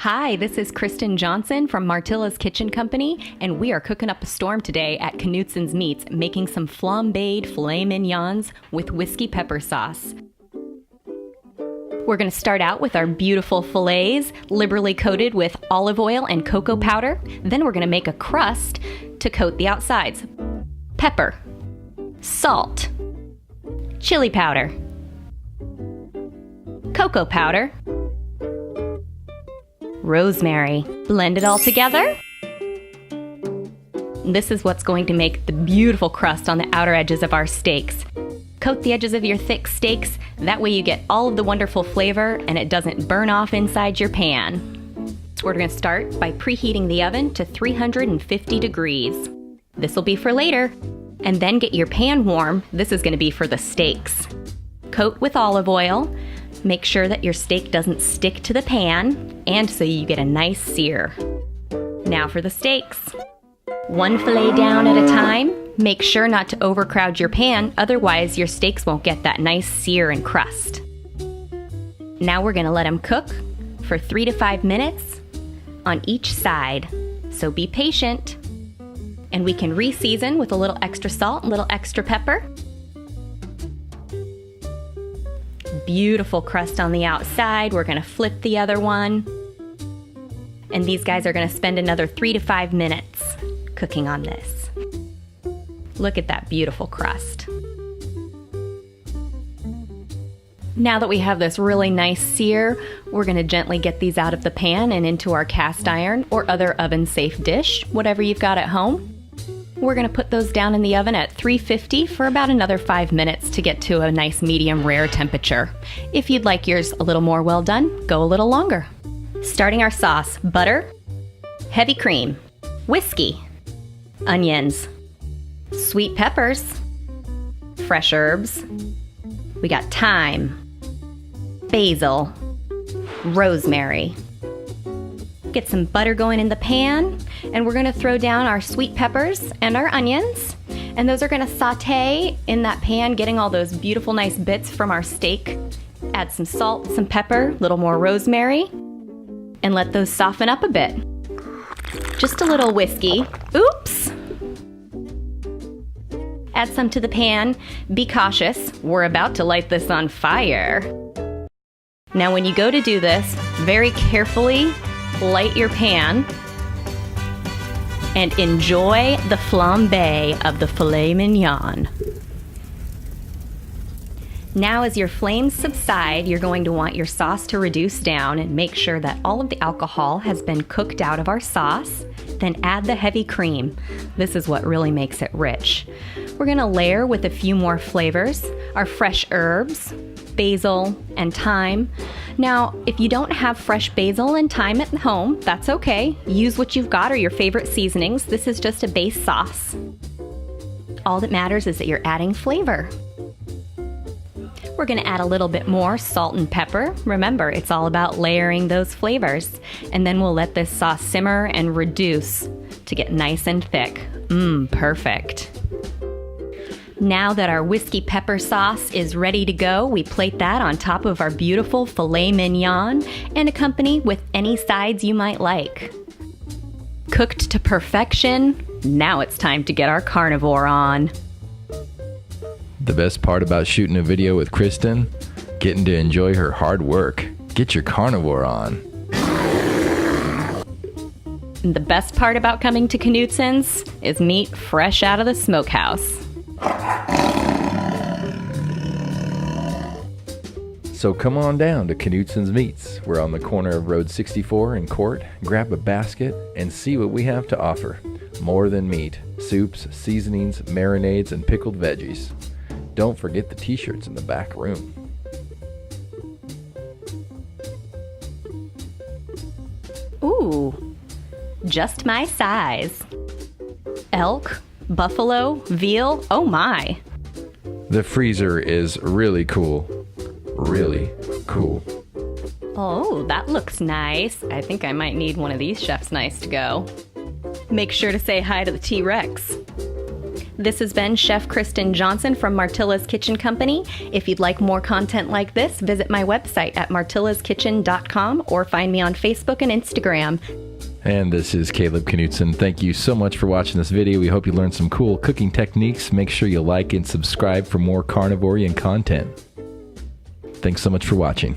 Hi, this is Kristen Johnson from Martilla's Kitchen Company, and we are cooking up a storm today at Knutzen's Meats, making some flambéed filet mignons with whiskey pepper sauce. We're going to start out with our beautiful fillets, liberally coated with olive oil and cocoa powder. Then we're going to make a crust to coat the outsides. Pepper, salt, chili powder, cocoa powder, rosemary. Blend it all together. This is what's going to make the beautiful crust on the outer edges of our steaks. Coat the edges of your thick steaks, that way you get all of the wonderful flavor and it doesn't burn off inside your pan. So we're going to start by preheating the oven to 350 degrees. This will be for later. And then get your pan warm. This is going to be for the steaks. Coat with olive oil. Make sure that your steak doesn't stick to the pan, and so you get a nice sear. Now for the steaks. One fillet down at a time. Make sure not to overcrowd your pan, otherwise your steaks won't get that nice sear and crust. Now we're going to let them cook for 3 to 5 minutes on each side, so be patient. And we can re-season with a little extra salt, a little extra pepper. Beautiful crust on the outside. We're going to flip the other one. And these guys are going to spend another 3 to 5 minutes cooking on this. Look at that beautiful crust. Now that we have this really nice sear, we're going to gently get these out of the pan and into our cast iron or other oven-safe dish, whatever you've got at home. We're going to put those down in the oven at 350 for about another 5 minutes to get to a nice medium rare temperature. If you'd like yours a little more well done, go a little longer. Starting our sauce: butter, heavy cream, whiskey, onions, sweet peppers, fresh herbs. We got thyme, basil, rosemary. Get some butter going in the pan, and we're going to throw down our sweet peppers and our onions, and those are going to saute in that pan, getting all those beautiful nice bits from our steak. Add some salt, some pepper, a little more rosemary, and let those soften up a bit. Just a little whiskey. Oops! Add some to the pan. Be cautious, we're about to light this on fire. Now when you go to do this, very carefully light your pan and enjoy the flambé of the filet mignon. Now as your flames subside, you're going to want your sauce to reduce down and make sure that all of the alcohol has been cooked out of our sauce. Then add the heavy cream. This is what really makes it rich. We're going to layer with a few more flavors, our fresh herbs, basil, and thyme. Now, if you don't have fresh basil and thyme at home, that's okay. Use what you've got or your favorite seasonings. This is just a base sauce. All that matters is that you're adding flavor. We're going to add a little bit more salt and pepper. Remember, it's all about layering those flavors. And then we'll let this sauce simmer and reduce to get nice and thick. Perfect. Now that our whiskey pepper sauce is ready to go, we plate that on top of our beautiful filet mignon and accompany with any sides you might like. Cooked to perfection, now it's time to get our carnivore on. The best part about shooting a video with Kristen? Getting to enjoy her hard work. Get your carnivore on. The best part about coming to Knutzen's is meat fresh out of the smokehouse. So come on down to Knutzen's Meats. We're on the corner of Road 64 and Court. Grab a basket and see what we have to offer. More than meat, soups, seasonings, marinades, and pickled veggies. Don't forget the t-shirts in the back room. Ooh, just my size. Elk, buffalo, veal, oh my. The freezer is really cool. Really cool. Oh, that looks nice. I think I might need one of these Chef's Nice to go. Make sure to say hi to the T-Rex. This has been Chef Kristen Johnson from Martilla's Kitchen Company. If you'd like more content like this, visit my website at martillaskitchen.com or find me on Facebook and Instagram. And this is Caleb Knutzen. Thank you so much for watching this video. We hope you learned some cool cooking techniques. Make sure you like and subscribe for more carnivorian content. Thanks so much for watching.